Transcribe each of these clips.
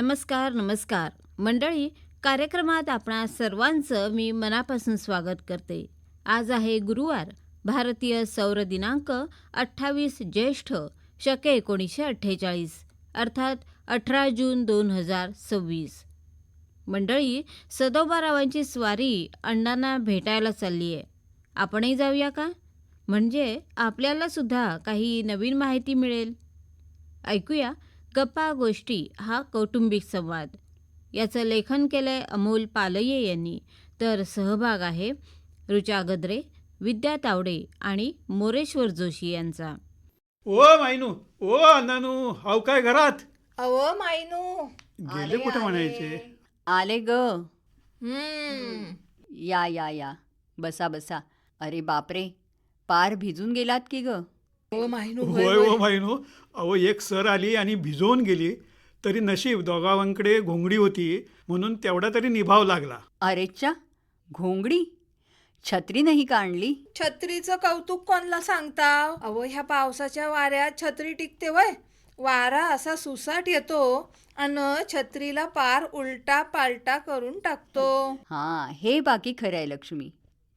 नमस्कार नमस्कार मंडळी. कार्यक्रमात आपणा सर्वांचं मी मनापासून स्वागत करते. आज आहे गुरुवार, भारतीय सौर दिनांक 28 ज्येष्ठ शके 1948 अर्थात 18 जून 2026. मंडळी, सदोबारावांची स्वारी अण्णांना भेटायला चालली आहे. आपणही जाऊया का? म्हणजे आपल्याला सुद्धा काही नवीन माहिती मिळेल. ऐकूया गप्पा गोष्टी हा कौटुंबिक संवाद. याचं लेखन केलंय अमोल पालये यांनी, तर सहभाग आहे ऋचा गद्रे, विद्या तावडे आणि मोरेश्वर जोशी यांचा. ओ मायनू, ओ अण्णानू, हाव काय घरात अहो मायनू गेले कुठे म्हणायचे? आले ग. हम्म या या या, बसा बसा. अरे बापरे, पार भिजून गेलात की ग. हो मायनू होय हो मायनू, अहो एक सर आली आणि भिजवून गेली. तरी नशीब दोघांकडे घोंगडी होती म्हणून तेवढा तरी निभाव लागला. अरेच्चा, घोंगडी? छत्री नाही का आणली? छत्रीचं कौतुक कोणला सांगता? अहो ह्या पावसाच्या वाऱ्यात छत्री टिकते वय. वारा असा सुसाट येतो आणि छत्रीला पार उलटा पालटा करून टाकतो. हां, हे बाकी खरं आहे लक्ष्मी.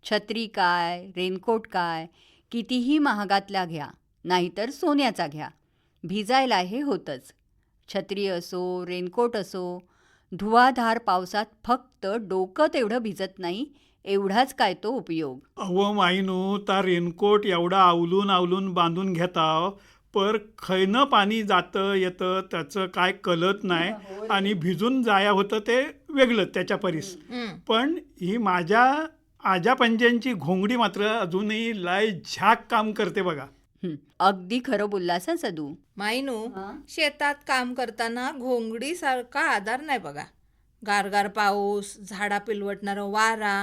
छत्री काय, रेनकोट काय, कितीही महागातला घ्या, नाहीतर सोन्याचा घ्या, भिजायला हे होतंच. छत्री असो, रेनकोट असो, धुवाधार पावसात फक्त डोकं तेवढं भिजत नाही, एवढाच काय तो उपयोग. अहो मायनू, ता रेनकोट एवढा आवलून आवलून बांधून घेताव, पर खैनं पाणी जातं येतं त्याचं काय कळत नाही. आणि भिजून जाया होतं ते वेगळं त्याच्या परीस. पण ही माझ्या आजा पंजांची घोंगडी मात्र अजूनही लय झाक काम करते बघा. अगदी खरं बोललास हं सदू. मायनू, शेतात काम करताना घोंगडी सारखा आधार नाही बघा. गारगार पाऊस, झाडा पिलवटणारा वारा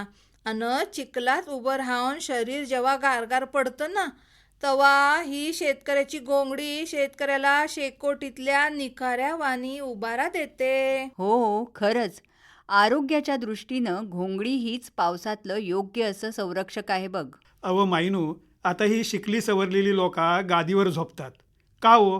आणि चिखलात उभं राहून शरीर जेव्हा गारगार पडतं ना, तेव्हा ही शेतकऱ्याची घोंगडी शेतकऱ्याला शेकोटीतल्या निखाऱ्या वाणी उभारा देते. हो, खरंच. आरोग्याच्या दृष्टीनं घोंगडी हीच पावसातलं योग्य असं संरक्षक आहे बघ. अहो मायनू, आता ही शिकली सवरलेली लोका गादीवर झोपतात का हो?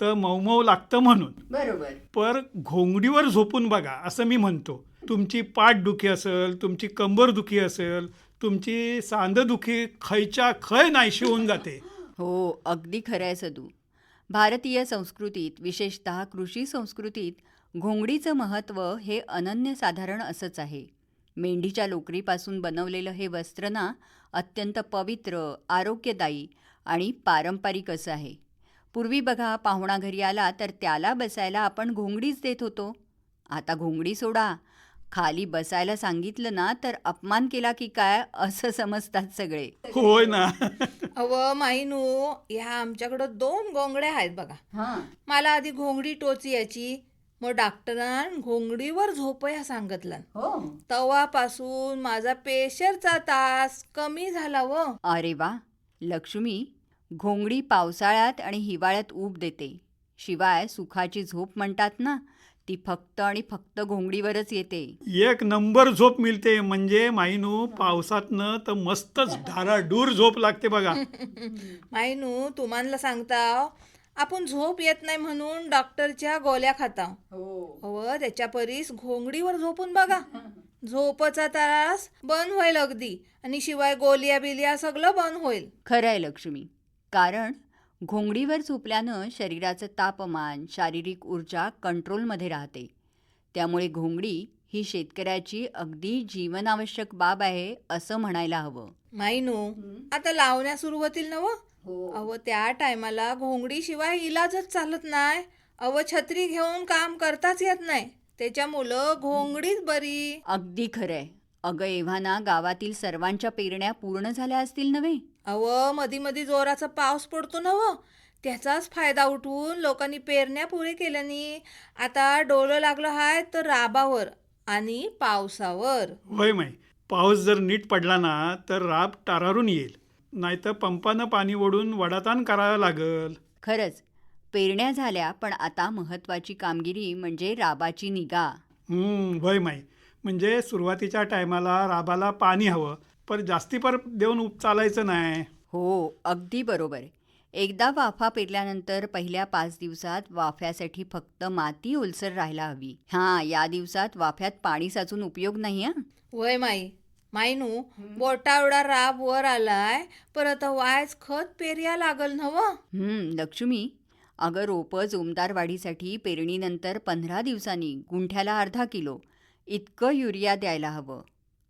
तर मऊ लागतं म्हणून. बरोबर. पर घोंगडीवर झोपून बघा असं मी म्हणतो. तुमची पाठदुखी असेल, तुमची कंबरदुखी असेल, तुमची सांधदुखी खयच्या खय नाहीशी होऊन जाते. हो, अगदी खरं आहे सदू. भारतीय संस्कृतीत, विशेषतः कृषी संस्कृतीत, घोंगडीचं महत्त्व हे अनन्यसाधारण असंच आहे. मेंढीच्या लोकरीपासून बनवलेलं हे वस्त्र ना अत्यंत पवित्र, आरोग्यदायी आणि पारंपरिक असं आहे. पूर्वी बघा, पाहुणा घरी आला तर त्याला बसायला आपण घोंगडीच देत होतो. आता घोंगडी सोडा, खाली बसायला सांगितलं ना तर अपमान केला की काय असं समजतात सगळे. होय ना. अव मायनू, ह्या आमच्याकडं 2 घोंगड्या आहेत बघा. मला आधी घोंगडी टोची याची, मग डॉक्टरान घोंगडीवर झोपया सांगितलं. तेव्हापासून माझा प्रेशरचा त्रास कमी झाला व. अरे वा लक्ष्मी, घोंगडी पावसाळ्यात आणि हिवाळ्यात ऊब देते. शिवाय सुखाची झोप म्हणतात ना, ती फक्त आणि फक्त घोंगडीवरच येते. एक नंबर झोप मिळते. म्हणजे मायनू, पावसातनं तर मस्तच धाराडूर झोप लागते बघा. मायनू, तुम्हाला सांगता, आपण झोप येत नाही म्हणून डॉक्टरच्या गोळ्या खाता. हो, त्याच्या परीस घोंगडीवर झोपून बघा, झोपचा त्रास बंद होईल अगदी. आणि शिवाय गोलिया बिलिया सगळं बंद होईल. खरं आहे लक्ष्मी, कारण घोंगडीवर झोपल्यानं शरीराचं तापमान, शारीरिक ऊर्जा कंट्रोलमध्ये राहते. त्यामुळे घोंगडी ही शेतकऱ्याची अगदी जीवनावश्यक बाब आहे असं म्हणायला हवं. मायनू, आता लावण्या सुरू होतील ना व. अहो त्या टायमाला घोंगडी शिवाय इलाजच चालत नाही. अहो छत्री घेऊन काम करताच येत नाही, त्याच्यामुळं घोंगडीच बरी. अगदी खरंय. अगं एव्हाना गावातील सर्वांच्या पेरण्या पूर्ण झाल्या असतील नव्हे? अहो मधी मधी जोराचा पाऊस पडतो ना व, त्याचाच फायदा उठवून लोकांनी पेरण्या पुरे केल्यानी आता डोलं लागलं आहे तर राबावर आणि पावसावर. होय माई, पाऊस जर नीट पडला ना तर राब टारारून येईल, नाहीतर पंपानं पाणी ओढून वडाताण करावं लागल. खरंच, पेरण्या झाल्या, पण आता महत्त्वाची कामगिरी म्हणजे राबाची निगा. होय माई, म्हणजे सुरुवातीच्या टायमाला राबाला पाणी हवं, पण जास्ती पर देऊन चालायचं नाही. हो, अगदी बरोबर. एकदा वाफा पेरल्यानंतर पहिल्या 5 दिवसात वाफ्यासाठी फक्त माती ओलसर राहायला हवी. हां, या दिवसात वाफ्यात पाणी साचून उपयोग नाही हां. वय मायनू बोटा एवढा राब वर आलाय परत वायच खत पेरिया लागल नव. लक्ष्मी, अगं रोपं जोमदार वाढीसाठी पेरणीनंतर 15 दिवसांनी गुंठ्याला अर्धा किलो इतकं युरिया द्यायला हवं.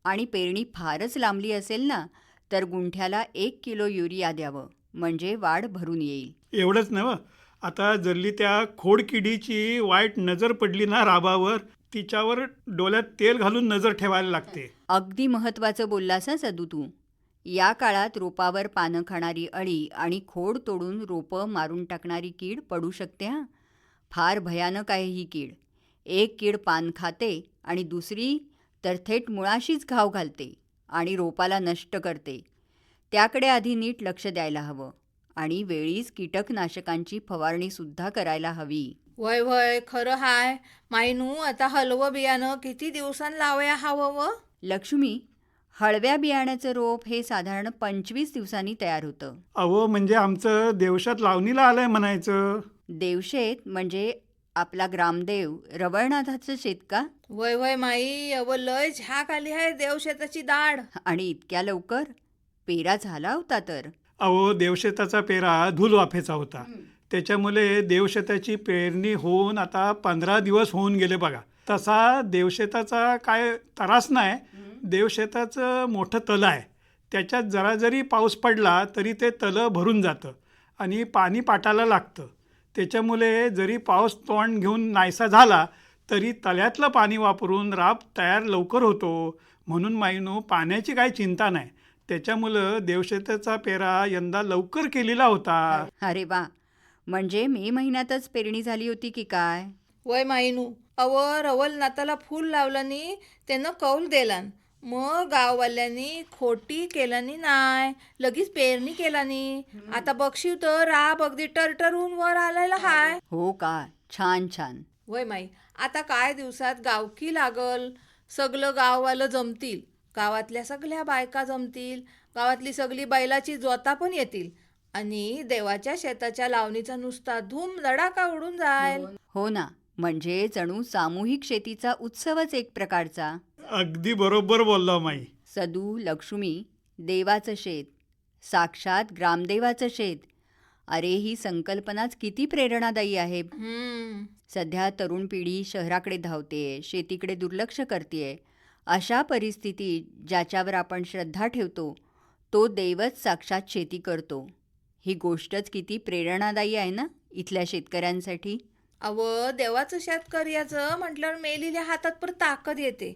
आणि पेरणी फारच लांबली असेल ना तर गुंठ्याला 1 किलो युरिया द्यावं, म्हणजे वाढ भरून येईल. एवढंच नव्हे, आता जल्ली त्या खोडकिडीची वाईट नजर पडली ना राबावर, तिच्यावर डोळ्यात तेल घालून नजर ठेवायला लागते. अगदी महत्त्वाचं बोललास हं सदू तू. या काळात रोपावर पानं खाणारी अळी आणि खोड तोडून रोपं मारून टाकणारी कीड पडू शकते हां. फार भयानक आहे ही कीड. एक कीड पान खाते आणि दुसरी तर थेट मुळाशीच घाव घालते आणि रोपाला नष्ट करते. त्याकडे आधी नीट लक्ष द्यायला हवं आणि वेळीच कीटकनाशकांची फवारणीसुद्धा करायला हवी. वय खरं हाय मायनू. आता हलवं बियाणं किती दिवसांनी लावया हवं व? लक्ष्मी, हळव्या बियाण्याचं रोप हे साधारण 25 दिवसांनी तयार होतं. अहो, म्हणजे आमचं देवशात लावणीला आलंय म्हणायचं. देवशेत म्हणजे आपला ग्रामदेव रवळनाथाचं शेत का? वय माई, अव लय झाक आली आहे देवशेताची दाढ. आणि इतक्या लवकर? पेरा झाला होता तर. अहो, देवशेताचा पेरा धुलवाफेचा होता. त्याच्यामुळे देवशेताची पेरणी होऊन आता 15 दिवस होऊन गेले बघा. तसा देवशेताचा काय त्रास नाही. देवशेताचं मोठं तलं आहे. त्याच्यात जरा जरी पाऊस पडला तरी ते तलं भरून जातं आणि पाणी पाटाला लागतं. त्याच्यामुळे जरी पाऊस तोंड घेऊन नाहीसा झाला तरी तळ्यातलं पाणी वापरून राब तयार लवकर होतो. म्हणून माईनो, पाण्याची काही चिंता नाही. त्याच्यामुळं देवशेताचा पेरा यंदा लवकर केलेला होता. अरे वा, म्हणजे मे महिन्यातच पेरणी झाली होती की काय? वय मायनू, अव रवल नाताला फूल लावल्यानी त्यानं कौल देलान. मग गाववाल्यांनी खोटी केल्यानी नाय, लगेच पेरणी केलानी. आता बघशीव तर राब अगदी टरटरून वर आलेला हाय. हो का? छान छान. वय माई, आता काय दिवसात गावकी लागल. सगळं गाववालं जमतील, गावातल्या सगळ्या बायका जमतील, गावातली सगळी बैलाची जोता पण येतील आणि देवाच्या शेताच्या लावणीचा नुसता धूम धडाका उडून जाईल. हो ना, म्हणजे जणू सामूहिक शेतीचा उत्सवच एक प्रकारचा. अगदी बरोबर बोलला माई. सदू, लक्ष्मी, देवाचं शेत, साक्षात ग्रामदेवाचं शेत. अरे, ही संकल्पनाच किती प्रेरणादायी आहे. सध्या तरुण पिढी शहराकडे धावतेय, शेतीकडे दुर्लक्ष करतेय. अशा परिस्थितीत ज्याच्यावर आपण श्रद्धा ठेवतो तो देवच साक्षात शेती करतो. ही गोष्टच किती प्रेरणादायी आहे ना इथल्या शेतकऱ्यांसाठी. अव देवाचं शेतकऱ्याचं म्हटल्यावर मेलेल्या हातात पर ताकद येते.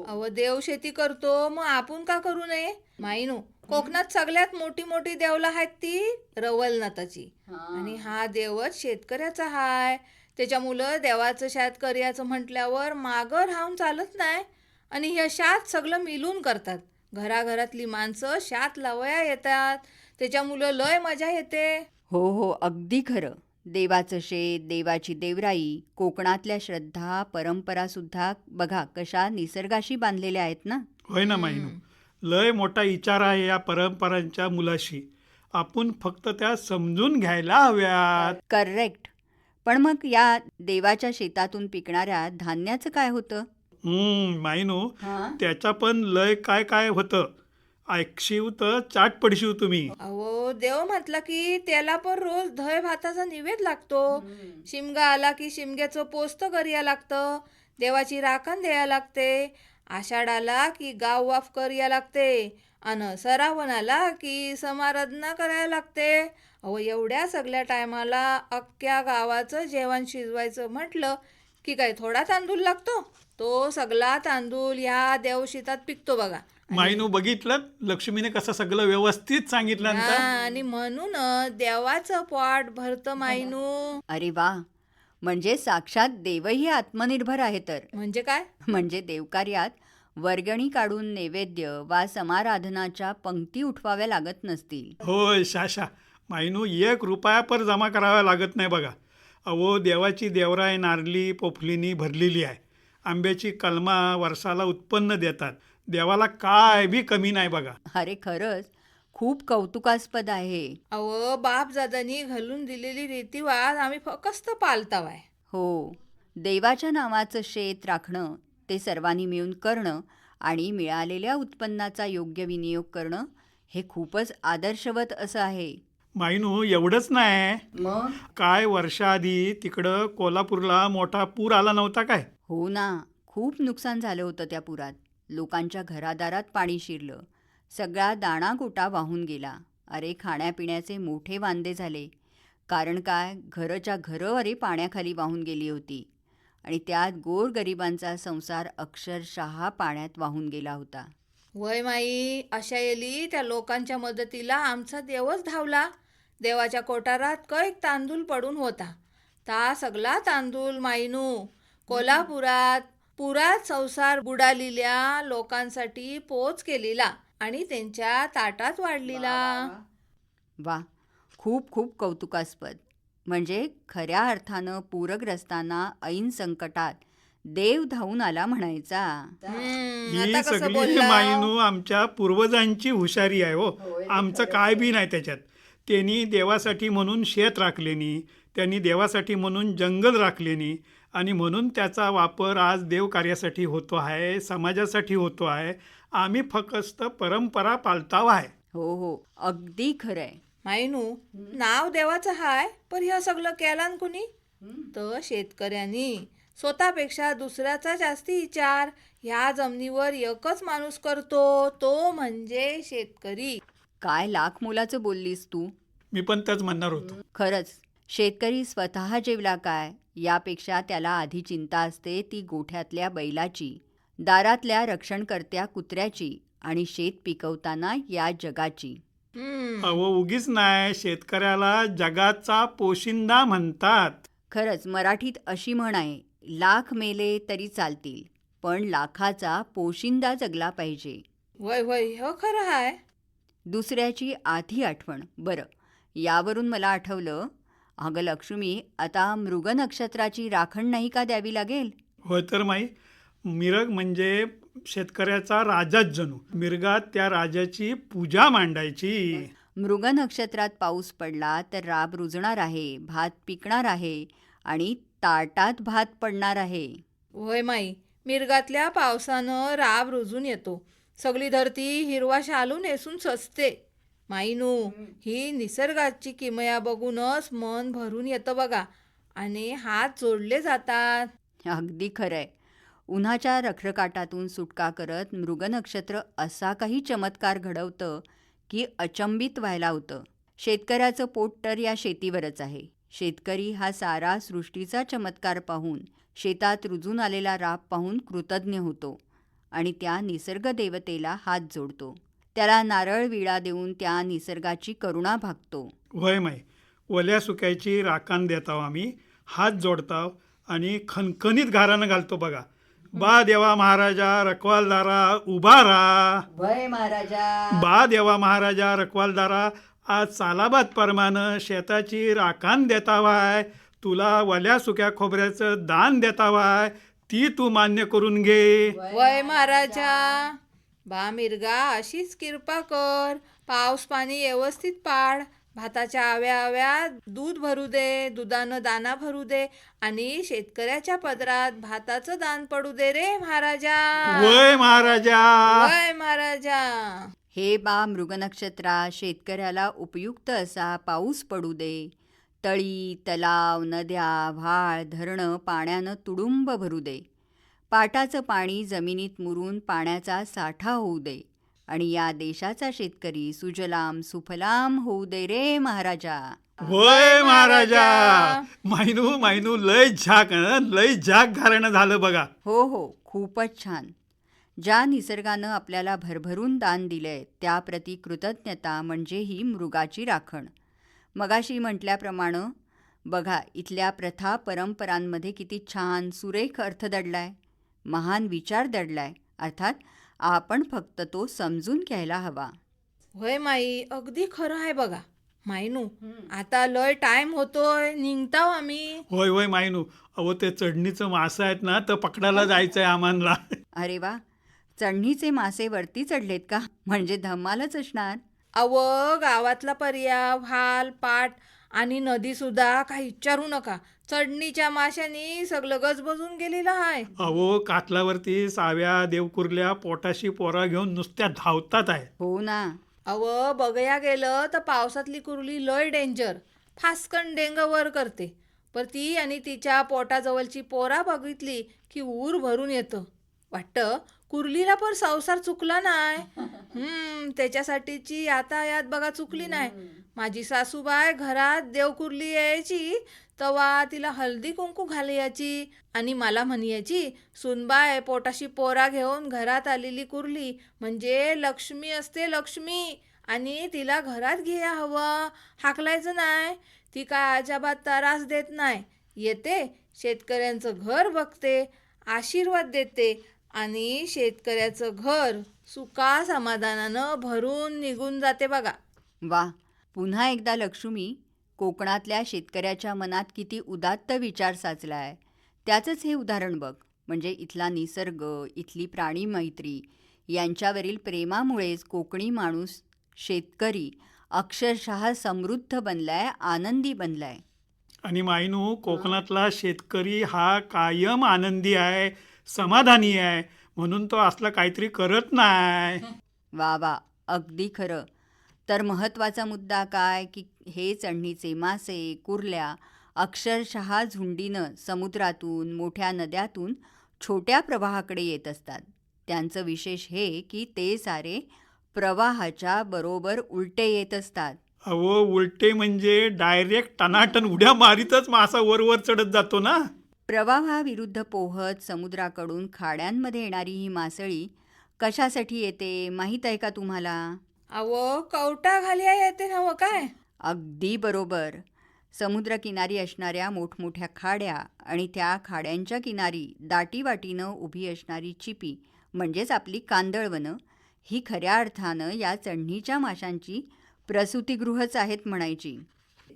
अव देव शेती करतो, मग आपण का करू नये? माईनो, कोकणात सगळ्यात मोठी मोठी देवला आहेत ती रवलनाथाची. आणि हा देवच शेतकऱ्याचा हाय. त्याच्यामुळं देवाचं शेतकऱ्याचं म्हटल्यावर मागं राहून चालत नाही. आणि ह्या शात सगळं मिळून करतात. घराघरातली माणसं शात लावया येतात. त्याच्यामुळं लय मजा येते. हो, अगदी खरं. देवाचं शेत, देवाची देवराई, कोकणातल्या श्रद्धा परंपरासुद्धा बघा कशा निसर्गाशी बांधलेल्या आहेत ना. होय ना माईनो, लय मोठा विचार आहे या परंपरांच्या मुलाशी. आपण फक्त त्या समजून घ्यायला हव्यात. करेक्ट. पण मग या देवाच्या शेतातून पिकणाऱ्या धान्याचं काय होतं? माईनो, त्याचा पण लय काय काय होतं. ऐकशीव तर चाट पडशीव तुम्ही. अहो, देव म्हटला की त्याला पण रोज दही भाताचा निवेद लागतो. शिमगा आला की शिमग्याचं पोस्त करिया लागतं. देवाची राखण द्यायला लागते. आषाढ आला की गाव वाफ करिया लागते. आणि सरावण आला की समाराधना करायला लागते. अहो, एवढ्या सगळ्या टायमाला अख्ख्या गावाचं जेवण शिजवायचं म्हटलं की काय थोडा तांदूळ लागतो? तो सगळा तांदूळ ह्या देवशेतात पिकतो बघा. माईनो, बघितलं लक्ष्मीने कसं सगळं व्यवस्थित सांगितलं ना. आणि म्हणून देवाचं पोट भरतं मायनू. अरे वा, म्हणजे साक्षात देवही आत्मनिर्भर आहे तर. म्हणजे काय? म्हणजे देवकार्यात वर्गणी काढून नैवेद्य वा समाराधनाच्या पंक्ती उठवाव्या लागत नसतील. होय शाशा माईनो, 1 रुपया पर जमा करावा लागत नाही बघा. अहो, देवाची देवराय नारली पोफलीनी भरलेली आहे. आंब्याची कलमा वर्षाला उत्पन्न देतात. देवाला काय बी कमी नाही बघा. अरे खरंच, खूप कौतुकास्पद आहे. अहो बापदादांनी घालून दिलेली रीतिवाद आम्ही फक्त पाळतावाय. हो, देवाच्या नावाचं शेत राखणं, ते सर्वांनी मिळून करणं आणि मिळालेल्या उत्पन्नाचा योग्य विनियोग करणं हे खूपच आदर्शवत असं आहे. मायनू एवढंच नाही, मग काय वर्षाआधी तिकडं कोल्हापूरला मोठा पूर आला नव्हता काय? हो ना, खूप नुकसान झालं होतं त्या पुरात. लोकांच्या घरादारात पाणी शिरलं, सगळा दाणागोटा वाहून गेला. अरे, खाण्यापिण्याचे मोठे वांदे झाले. कारण काय, घरच्या घरं अरे पाण्याखाली वाहून गेली होती आणि त्यात गोरगरिबांचा संसार अक्षरशः पाण्यात वाहून गेला होता. वय माई, अशा येली त्या लोकांच्या मदतीला आमचा देवच धावला. देवाच्या कोठारात कैक तांदूळ पडून होता. ता सगळा तांदूळ माईनू कोल्हापुरात पुरात संसार बुडालेल्या लोकांसाठी पोच केलेला आणि त्यांच्या ताटात वाढलेला. वा, खूप खूप कौतुकास्पद. म्हणजे खऱ्या अर्थानं पूरग्रस्तांना ऐन संकटात देव धावून आला म्हणायचा. ही आता कसं सगळी बोलला? मायनू आमच्या पूर्वजांची हुशारी आहे हो. आमचं काय बी नाही त्याच्यात. त्यांनी देवासाठी म्हणून शेत राखलेनी, त्यांनी देवासाठी म्हणून जंगल राखलेनी आणि म्हणून त्याचा वापर आज देवकार्यासाठी होतो आहे, समाजासाठी होतो आहे. आम्ही फक्त परंपरा पाळताव आहे. हो हो, अगदी खरंय. मायनू, नाव देवाचं हाय, पण हे सगळं केलं कुणी? तर शेतकऱ्यांनी. स्वतःपेक्षा दुसऱ्याचा जास्ती विचार ह्या जमिनीवर एकच माणूस करतो, तो म्हणजे शेतकरी. काय लाख मोलाचं बोललीस तू. मी पण त्याच म्हणणार होतो. खरंच, शेतकरी स्वतः जेवला काय यापेक्षा त्याला आधी चिंता असते ती गोठ्यातल्या बैलाची, दारातल्या रक्षणकर्त्या कुत्र्याची आणि शेत पिकवताना या जगाची. अहो, उगीच नाही, शेतकऱ्याला जगाचा पोशिंदा म्हणतात. खरंच, मराठीत अशी म्हण आहे, लाख मेले तरी चालतील, पण लाखाचा पोशिंदा जगला पाहिजे. वय वय, हो खरं हाय. दुसऱ्याची आधी आठवण. बरं, यावरून मला आठवलं, अगं लक्ष्मी, आता मृग नक्षत्राची राखण नाही का द्यावी लागेल? होय तर माई, मिरग म्हणजे शेतकऱ्याचा राजाच जणू. मिरगात त्या राजाची पूजा मांडायची. मृग नक्षत्रात पाऊस पडला तर राब रुजणार आहे, भात पिकणार आहे आणि ताटात भात पडणार आहे. वय माई, मिरगातल्या पावसानं राब रुजून येतो. सगळी धरती हिरवा शालू नेसून सजते. माईनू, ही निसर्गाची किमया बघूनच मन भरून येतं बघा आणि हात जोडले जातात. अगदी खरंय. उन्हाच्या रखरकाटातून सुटका करत मृग नक्षत्र असा काही चमत्कार घडवतं की अचंबित व्हायला होतं. शेतकऱ्याचं पोट तर या शेतीवरच आहे. शेतकरी हा सारा सृष्टीचा चमत्कार पाहून, शेतात रुजून आलेला राब पाहून कृतज्ञ होतो आणि त्या निसर्ग देवतेला हात जोडतो. त्याला नारळ विडा देऊन त्या निसर्गाची करुणा भागतो. होय माई, ओल्या सुक्याची राखण देताव आम्ही, हात जोडताव आणि खणखणीत गारानं घालतो बघा. बा देवा महाराजा रखवालदारा उभा राहा. वय महाराजा. बा देवा महाराजा रखवालदारा, आज सालाबाद परमानं शेताची राखण देतावाय, तुला वल्या सुक्या खोबऱ्याचं दान देतावाय, ती तू मान्य करून घे. वय महाराजा. बा मिरगा, अशीच कृपा कर. पाऊस पाणी व्यवस्थित पाड. भाताच्या आव्या आव्या दूध भरू दे, दुधानं दाना भरू दे आणि शेतकऱ्याच्या पदरात भाताचं दान पडू दे रे महाराजा. वय महाराजा. वय महाराजा. हे बा मृगनक्षत्रा, शेतकऱ्याला उपयुक्त असा पाऊस पडू दे. तळी, तलाव, नद्या, व्हाळ, धरणं पाण्यानं तुडुंब भरू दे. पाटाचं पाणी जमिनीत मुरून पाण्याचा साठा होऊ दे आणि या देशाचा शेतकरी सुजलाम सुफलाम होऊ दे रे महाराजा. होय महाराजा. मायनू मायनू, लय झाक घालणं झालं बघा. हो हो, खूपच छान. ज्या निसर्गानं आपल्याला भरभरून दान दिलंय त्याप्रती कृतज्ञता म्हणजे ही मृगाची राखण. मगाशी म्हटल्याप्रमाणे बघा, इथल्या प्रथा परंपरांमध्ये किती छान सुरेख अर्थ दडलाय, महान विचार दडलाय. अर्थात आपण फक्त तो समजून घ्यायला हवा. होय माई, अगदी खरं आहे बघा. मायनू, आता लय टाइम होतोय, निघताव आम्ही. होय होय मायनू. अहो, ते चढणीचं मासं आहेत ना, तर पकडायला जायचंय आम्हाला. अरे वा, चढणीचे मासे वरती चढलेत का? म्हणजे धमालच असणार. अव गावातला पर्या भाल पाट आणि नदी सुद्धा काही विचारू नका. चढणीच्या माशांनी सगळं गजबजून गेलेलं आहे. अहो कातलावरती साव्या देवकुरल्या पोटाशी पोरा घेऊन नुसत्या धावतात आहे. हो ना. अव बघया गेलं तर पावसातली कुर्ली लय डेंजर, फासकन डेंग वर करते. पर ती आणि तिच्या पोटाजवळची पोरा बघितली की ऊर भरून येतं. वाटतं कुर्लीला पण संसार चुकला नाही. त्याच्यासाठीची यातायात बघा चुकली नाही. माझी सासूबाई घरात देवकुर्ली यायची तेव्हा तिला हळदी कुंकू घालायची आणि मला म्हणायची, सुनबाय पोटाशी पोरा घेऊन घरात आलेली कुर्ली म्हणजे लक्ष्मी असते, लक्ष्मी, आणि तिला घरात घ्यायला हवं, हाकलायचं नाही. ती काय अजाबात त्रास देत नाही. येते, शेतकऱ्यांचं घर बघते, आशीर्वाद देते आणि शेतकऱ्याचं घर सुखा समाधानानं भरून निघून जाते बघा. वा, पुन्हा एकदा लक्ष्मी कोकणातल्या शेतकऱ्याच्या मनात किती उदात्त विचार साचलाय त्याचंच हे उदाहरण बघ. म्हणजे इथला निसर्ग, इथली प्राणी मैत्री यांच्यावरील प्रेमामुळेच कोकणी माणूस शेतकरी अक्षरशः समृद्ध बनलाय, आनंदी बनलाय. आणि मायनू कोकणातला शेतकरी हा कायम आनंदी आहे, समाधानी आहे, म्हणून तो असला काहीतरी करत नाही. वा वा, अगदी खरं. तर महत्त्वाचा मुद्दा काय की हे चढणीचे मासे, कुर्ल्या अक्षरशः झुंडीनं समुद्रातून, मोठ्या नद्यातून छोट्या प्रवाहाकडे येत असतात. त्यांचं विशेष हे की ते सारे प्रवाहाच्या बरोबर उलटे येत असतात. अहो उलटे म्हणजे डायरेक्ट टनाटन उड्या मारीतच मासा वर चढत जातो ना. प्रवाहाविरुद्ध पोहत समुद्राकडून खाड्यांमध्ये येणारी ही मासळी कशासाठी येते माहीत आहे का तुम्हाला? अहो कवटा घालिया येते ना हो काय? अगदी बरोबर. समुद्रकिनारी असणाऱ्या मोठमोठ्या खाड्या आणि त्या खाड्यांच्या किनारी दाटीवाटीनं उभी असणारी चिपी म्हणजेच आपली कांदळवनं ही खऱ्या अर्थानं या चढणीच्या माशांची प्रसूतिगृहच आहेत म्हणायची.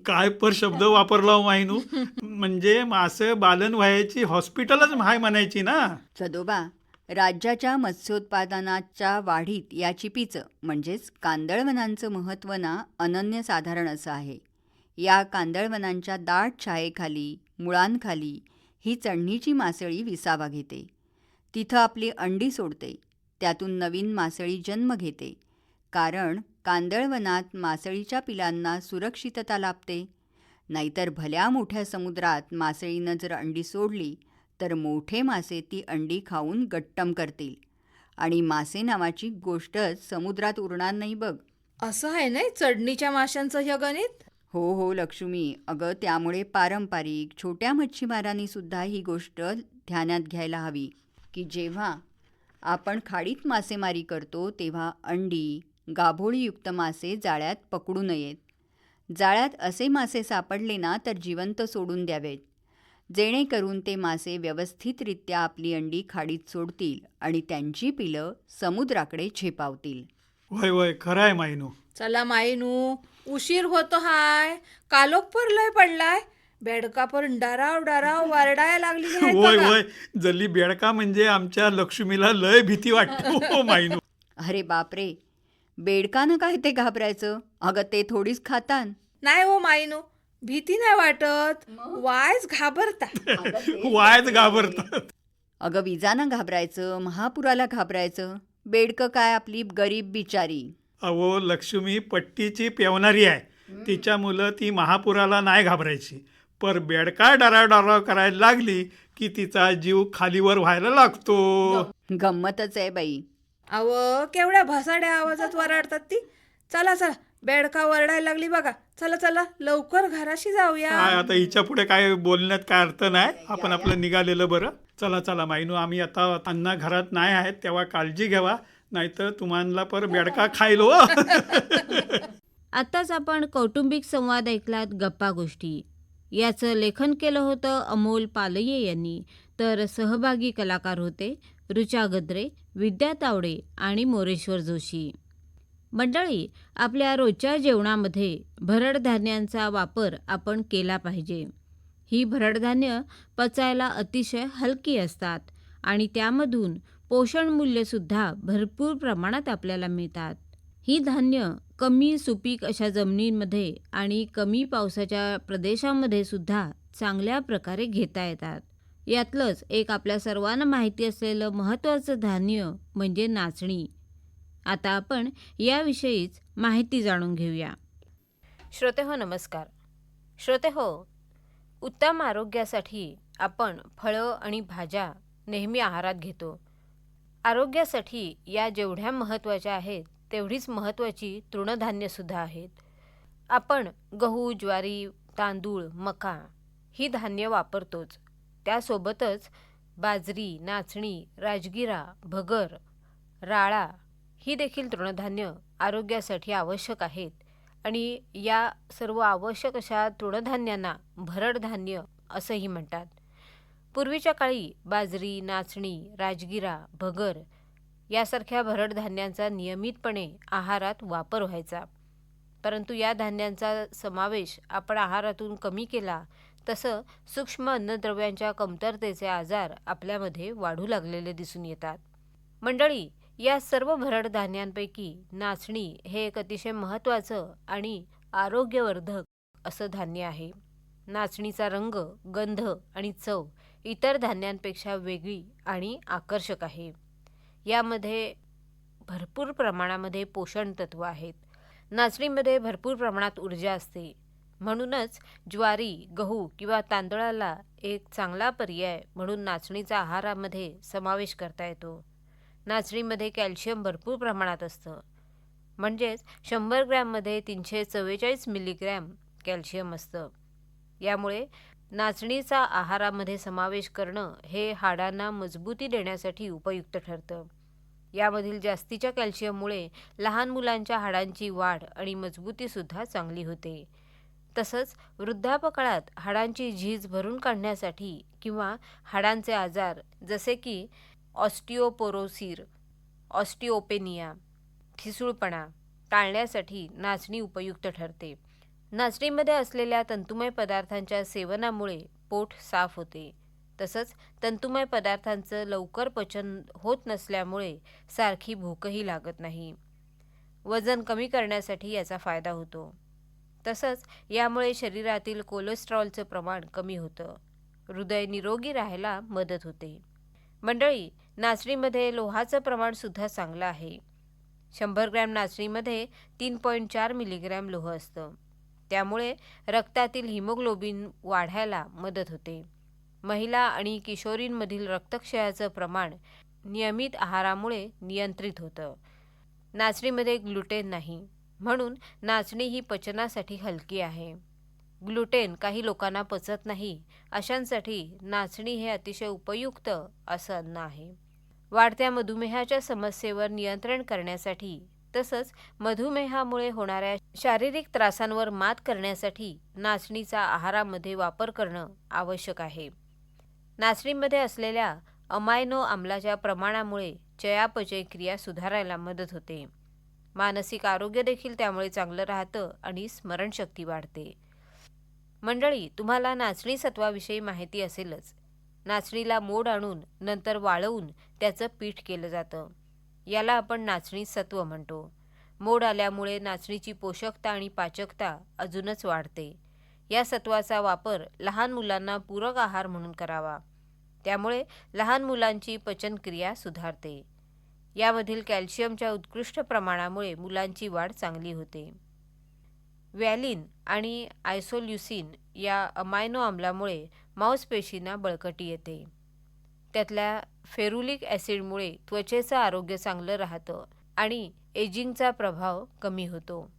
काय पर शब्द वापरला हो मायनू. म्हणजे मासे बालन व्हायची हॉस्पिटलच हाय म्हणायची ना. सदोबा, राज्याच्या मत्स्योत्पादनाच्या वाढीत या चिपीचं म्हणजेच कांदळवनांचं महत्त्व ना अनन्यसाधारण असं आहे. या कांदळवनांच्या दाट छायेखाली, मुळांखाली ही चढणीची मासळी विसावा घेते. तिथं आपली अंडी सोडते. त्यातून नवीन मासळी जन्म घेते. कारण कांदळवनात मासळीच्या पिलांना सुरक्षितता लाभते. नाहीतर भल्या मोठ्या समुद्रात मासळीनं जर अंडी सोडली तर मोठे मासे ती अंडी खाऊन गट्टम करतील आणि मासे नावाची गोष्टच समुद्रात उरणार नाही बघ. असं आहे नाही चढणीच्या माशांचं हे गणित? हो हो लक्ष्मी, अगं त्यामुळे पारंपरिक छोट्या मच्छीमारांनी सुद्धा ही गोष्ट ध्यानात घ्यायला हवी की जेव्हा आपण खाडीत मासेमारी करतो तेव्हा अंडी, गाभोळीयुक्त मासे जाळ्यात पकडू नयेत. जाळ्यात असे मासे सापडले ना तर जिवंत सोडून द्यावेत, जेणेकरून ते मासे व्यवस्थितरित्या आपली अंडी खाडीत सोडतील आणि त्यांची पिलं समुद्राकडे झेपावतील. वय वय खरं आहे मायनू. चला माईनू, उशीर होतो हाय. कालोख पर लय पडलाय. बेडका पर डराव डराव वारडाया लागली आहेत वय बघा. वय जल्ली बेडका म्हणजे आमच्या लक्ष्मीला लय भीती वाटते हो मायनू. अरे बापरे, बेडकानं काय ते घाबरायचं? अगं ते थोडीच खातान. नाही हो माईनू, भीती नाही वाटत, वायच घाबरता. वायच घाबरतात. अगं विजानं घाबरायचं, महापुराला घाबरायचं. बेडकं काय आपली गरीब बिचारी. अहो लक्ष्मी पट्टीची पेवणारी आहे. तिच्या मुलं ती महापुराला नाही घाबरायची. पर बेडका डराव करायला लागली की तिचा जीव खालीवर व्हायला लागतो. गंमतच आहे बाई. अहो केवढ्या भसाड्या आवाजात वराडतात ती. चला चला, बेडका वरडायला लागली बघा. चला चला लवकर घराशी जाऊया. काय आता हिच्या पुढे काय बोलण्यात काय अर्थ नाही. आपण आपलं निघालेलं बरं. चला चला मायनू, आम्ही आता अण्णा घरात नाही आहेत तेव्हा काळजी घ्यावा, नाहीतर तुम्हाला पर बेडका खायलो. आत्ताच आपण कौटुंबिक संवाद ऐकलात, गप्पा गोष्टी. याचं लेखन केलं होतं अमोल पालये यांनी. तर सहभागी कलाकार होते ऋचा गद्रे, विद्या तावडे आणि मोरेश्वर जोशी. मंडळी, आपल्या रोजच्या जेवणामध्ये भरड धान्यांचा वापर आपण केला पाहिजे. ही भरडधान्य पचायला अतिशय हलकी असतात आणि त्यामधून पोषण मूल्यसुद्धा भरपूर प्रमाणात आपल्याला मिळतात. ही धान्य कमी सुपीक अशा जमिनींमध्ये आणि कमी पावसाच्या प्रदेशामध्ये सुद्धा चांगल्या प्रकारे घेता येतात. यातलंच एक आपल्या सर्वांना माहिती असलेलं महत्त्वाचं धान्य म्हणजे नाचणी. आता आपण याविषयीच माहिती जाणून घेऊया. श्रोतेहो नमस्कार. श्रोतेहो, उत्तम आरोग्यासाठी आपण फळं आणि भाज्या नेहमी आहारात घेतो. आरोग्यासाठी या जेवढ्या महत्त्वाच्या आहेत तेवढीच महत्त्वाची तृणधान्यसुद्धा आहेत. आपण गहू, ज्वारी, तांदूळ, मका ही धान्य वापरतोच. त्यासोबतच बाजरी, नाचणी, राजगिरा, भगर, राळा ही देखील तृणधान्य आरोग्यासाठी आवश्यक आहेत आणि या सर्व आवश्यक अशा तृणधान्यांना भरड धान्य असंही म्हणतात. पूर्वीच्या काळी बाजरी, नाचणी, राजगिरा, भगर यासारख्या भरड धान्यांचा नियमितपणे आहारात वापर व्हायचा. परंतु या धान्यांचा समावेश आपण आहारातून कमी केला तसं सूक्ष्म अन्नद्रव्यांच्या कमतरतेचे आजार आपल्यामध्ये वाढू लागलेले दिसून येतात. मंडळी, या सर्व भरड धान्यांपैकी नाचणी हे एक अतिशय महत्त्वाचं आणि आरोग्यवर्धक असं धान्य आहे. नाचणीचा रंग, गंध आणि चव इतर धान्यांपेक्षा वेगळी आणि आकर्षक आहे. यामध्ये भरपूर प्रमाणामध्ये पोषण तत्व आहेत. नाचणीमध्ये भरपूर प्रमाणात ऊर्जा असते. म्हणूनच ज्वारी, गहू किंवा तांदळाला एक चांगला पर्याय म्हणून नाचणीचा आहारामध्ये समावेश करता येतो. नाचणीमध्ये कॅल्शियम भरपूर प्रमाणात असतं. म्हणजेच 100 ग्रॅममध्ये 344 मिलीग्रॅम कॅल्शियम असतं. यामुळे नाचणीचा आहारामध्ये समावेश करणं हे हाडांना मजबूती देण्यासाठी उपयुक्त ठरतं. यामधील जास्तीच्या कॅल्शियममुळे लहान मुलांच्या हाडांची वाढ आणि मजबूतीसुद्धा चांगली होते. तसंच वृद्धापकाळात हाडांची झीज भरून काढण्यासाठी किंवा हाडांचे आजार जसे की ऑस्टिओपोरोसिस, ऑस्टिओपेनिया, ठिसूळपणा टाळण्यासाठी नाचणी उपयुक्त ठरते. नाचणीमध्ये असलेल्या तंतुमय पदार्थांच्या सेवनामुळे पोट साफ होते. तसंच तंतुमय पदार्थांचं लवकर पचन होत नसल्यामुळे सारखी भूकही लागत नाही. वजन कमी करण्यासाठी याचा फायदा होतो. तसंच यामुळे शरीरातील कोलेस्ट्रॉलचं प्रमाण कमी होतं. हृदय निरोगी राहायला मदत होते. मंडळी, नाचणीमध्ये लोहाचं प्रमाणसुद्धा चांगलं आहे. 100 ग्रॅम नाचणीमध्ये 3.4 मिलीग्रॅम लोह असतं. त्यामुळे रक्तातील हिमोग्लोबिन वाढायला मदत होते. महिला आणि किशोरींमधील रक्तक्षयाचं प्रमाण नियमित आहारामुळे नियंत्रित होतं. नाचणीमध्ये ग्लुटेन नाही, म्हणून नाचणी ही पचनासाठी हलकी आहे. ग्लुटेन काही लोकांना पचत नाही, अशांसाठी नाचणी हे अतिशय उपयुक्त असं अन्न आहे. वाढत्या मधुमेहाच्या समस्येवर नियंत्रण करण्यासाठी तसंच मधुमेहामुळे होणाऱ्या शारीरिक त्रासांवर मात करण्यासाठी नाचणीचा आहारामध्ये वापर करणं आवश्यक आहे. नाचणीमध्ये असलेल्या अमायनो आम्लाच्या प्रमाणामुळे चयापचय क्रिया सुधारायला मदत होते. मानसिक आरोग्य देखील त्यामुळे चांगलं राहतं आणि स्मरणशक्ती वाढते. मंडळी, तुम्हाला नाचणी सत्वाविषयी माहिती असेलच. नाचणीला मोड आणून नंतर वाळवून त्याचं पीठ केलं जातं. याला आपण नाचणी सत्व म्हणतो. मोड आल्यामुळे नाचणीची पोषकता आणि पाचकता अजूनच वाढते. या सत्वाचा वापर लहान मुलांना पूरक आहार म्हणून करावा. त्यामुळे लहान मुलांची पचनक्रिया सुधारते. यामधील कॅल्शियमच्या उत्कृष्ट प्रमाणामुळे मुलांची वाढ चांगली होते. व्हॅलिन आणि आयसोल्युसिन या अमायनो आम्लामुळे मांसपेशींना बळकटी येते. त्यातल्या फेरुलिक ॲसिडमुळे त्वचेचं आरोग्य चांगलं राहतं आणि एजिंगचा प्रभाव कमी होतो.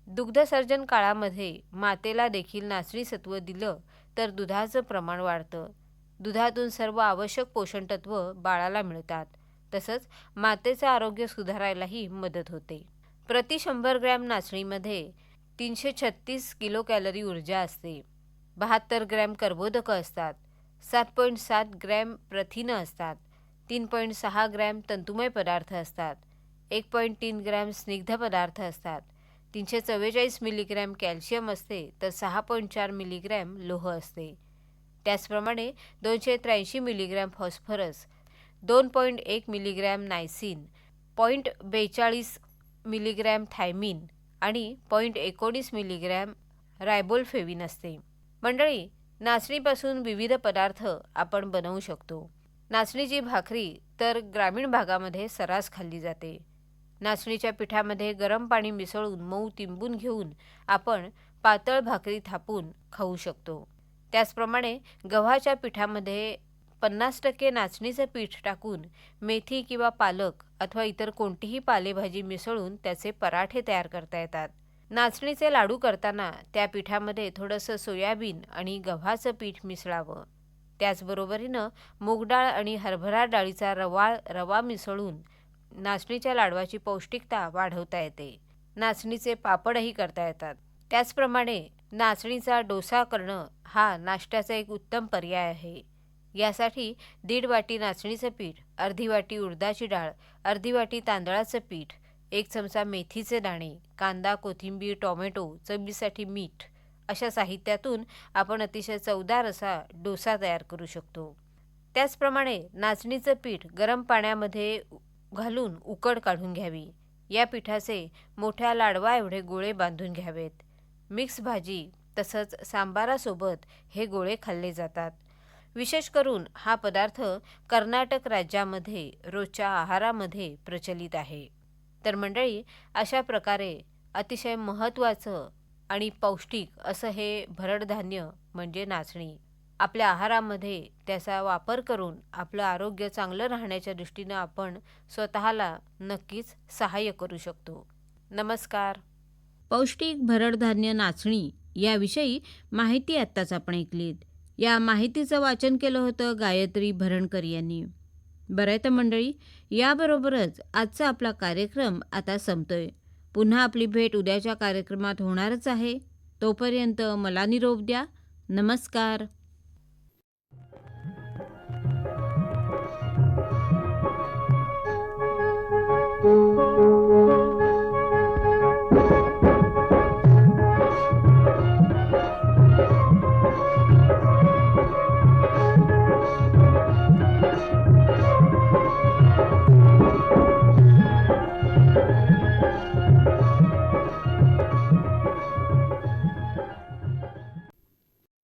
दुग्धसर्जन काळामध्ये मातेला देखील नाचणी सत्व दिलं तर दुधाचं प्रमाण वाढतं. दुधातून सर्व आवश्यक पोषण तत्व बाळाला मिळतात. तसंच मातेचं आरोग्य सुधारायलाही मदत होते. प्रति 100 ग्रॅम नाचणीमध्ये 336 किलो कॅलरी ऊर्जा असते. 72 ग्रॅम कर्बोदकं असतात. 7.7 ग्रॅम प्रथिनं असतात. 3.6 ग्रॅम तंतुमय पदार्थ असतात. 1.3 ग्रॅम स्निग्ध पदार्थ असतात. 344 मिलीग्रॅम कॅल्शियम असते तर 6.4 मिलीग्रॅम लोह असते. त्याचप्रमाणे 283 milligram phosphorus, 2.1 milligram niacin, 0.42 milligram thiamine आणि 0.19 मिलीग्रॅम रायबोल्फेविन असते. मंडळी, नाचणीपासून विविध पदार्थ आपण बनवू शकतो. नाचणीची भाकरी तर ग्रामीण भागामध्ये सर्रास खाल्ली जाते. नाचणीच्या पिठामध्ये गरम पाणी मिसळून मऊ तिंबून घेऊन आपण पातळ भाकरी थापून खाऊ शकतो. त्याचप्रमाणे गव्हाच्या पिठामध्ये 50% नाचणीचं पीठ टाकून मेथी किंवा पालक अथवा इतर कोणतीही पालेभाजी मिसळून त्याचे पराठे तयार करता येतात. नाचणीचे लाडू करताना त्या पिठामध्ये थोडंसं सोयाबीन आणि गव्हाचं पीठ मिसळावं. त्याचबरोबरीनं मूगडाळ आणि हरभरा डाळीचा रवा मिसळून नाचणीच्या लाडवाची पौष्टिकता वाढवता येते. नाचणीचे पापडही करता येतात. त्याचप्रमाणे नाचणीचा डोसा करणं हा नाश्त्याचा एक उत्तम पर्याय आहे. यासाठी 1.5 वाटी नाचणीचं पीठ, अर्धी वाटी उडदाची डाळ, अर्धी वाटी तांदळाचं पीठ, 1 चमचा मेथीचे दाणे, कांदा, कोथिंबीर, टोमॅटो, चवीसाठी मीठ अशा साहित्यातून आपण अतिशय चवदार असा डोसा तयार करू शकतो. त्याचप्रमाणे नाचणीचं पीठ गरम पाण्यामध्ये घालून उकड काढून घ्यावी. या पिठाचे मोठ्या लाडवा एवढे गोळे बांधून घ्यावेत. मिक्स भाजी तसंच सांबारासोबत हे गोळे खाल्ले जातात. विशेष करून हा पदार्थ कर्नाटक राज्यामध्ये रोजच्या आहारामध्ये प्रचलित आहे. तर मंडळी, अशा प्रकारे अतिशय महत्त्वाचं आणि पौष्टिक असं हे भरड धान्य म्हणजे नाचणी आपल्या आहारामध्ये त्याचा वापर करून आपलं आरोग्य चांगलं राहण्याच्या दृष्टीनं आपण स्वतःला नक्कीच सहाय्य करू शकतो. नमस्कार. पौष्टिक भरडधान्य नाचणी याविषयी माहिती आत्ताच आपण ऐकलीत. या माहितीचं वाचन केलं होतं गायत्री भरणकर यांनी. बरं आहे तर मंडळी, याबरोबरच आजचा आपला कार्यक्रम आता संपतोय. पुन्हा आपली भेट उद्याच्या कार्यक्रमात होणारच आहे. तोपर्यंत मला निरोप द्या. नमस्कार.